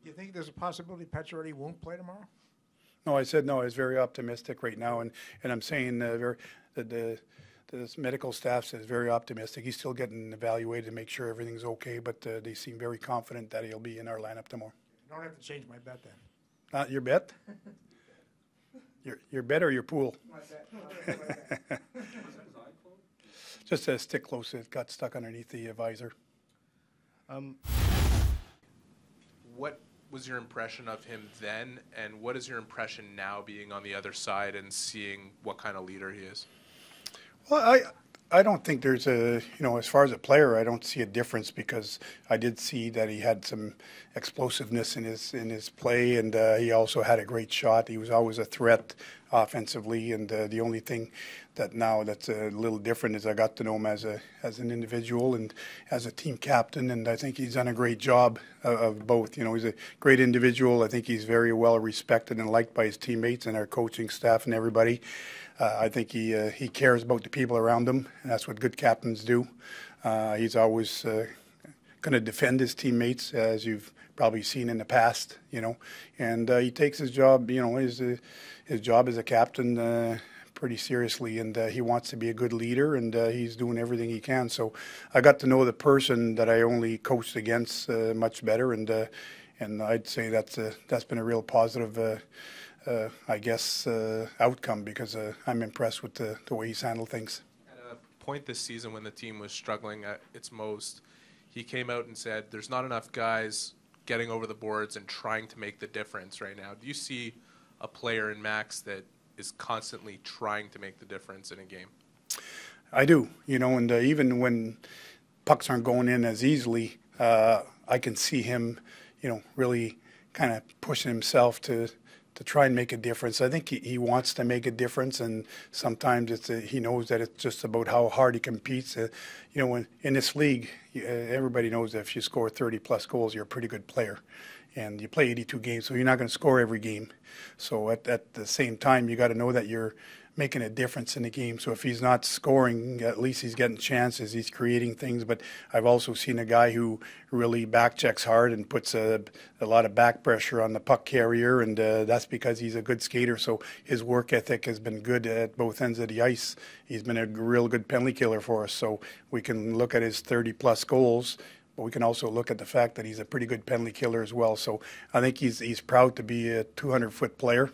Do you think there's a possibility Pacioretty won't play tomorrow? No, I said no. I was very optimistic right now, and I'm saying the medical staff says very optimistic. He's still getting evaluated to make sure everything's okay, but they seem very confident that he'll be in our lineup tomorrow. You don't have to change my bet then. Not your bet? Your bet or your pool? My bet. Just a stick close. It got stuck underneath the visor. What was your impression of him then, and what is your impression now being on the other side and seeing what kind of leader he is? Well, I don't think there's as far as a player, I don't see a difference, because I did see that he had some explosiveness in his play, and he also had a great shot. He was always a threat offensively, and the only thing that now that's a little different is I got to know him as an individual and as a team captain, and I think he's done a great job of both. He's a great individual. I think he's very well respected and liked by his teammates and our coaching staff and everybody. I think he cares about the people around him, and that's what good captains do. He's always going to defend his teammates, as you've probably seen in the past, and he takes his job, his job as a captain pretty seriously, and he wants to be a good leader, and he's doing everything he can. So I got to know the person that I only coached against much better, and I'd say that's been a real positive outcome, because I'm impressed with the way he's handled things. At a point this season when the team was struggling at its most, he came out and said there's not enough guys getting over the boards and trying to make the difference right now. Do you see a player in Max that is constantly trying to make the difference in a game? I do, and even when pucks aren't going in as easily, I can see him, really kind of pushing himself to try and make a difference. I think he wants to make a difference, and sometimes he knows that it's just about how hard he competes. In this league, everybody knows that if you score 30-plus goals, you're a pretty good player. And you play 82 games, so you're not going to score every game. So at the same time, you got to know that you're making a difference in the game. So if he's not scoring, at least he's getting chances, he's creating things. But I've also seen a guy who really back checks hard and puts a lot of back pressure on the puck carrier, and that's because he's a good skater. So his work ethic has been good at both ends of the ice. He's been a real good penalty killer for us. So we can look at his 30-plus goals, but we can also look at the fact that he's a pretty good penalty killer as well. So I think he's proud to be a 200-foot player,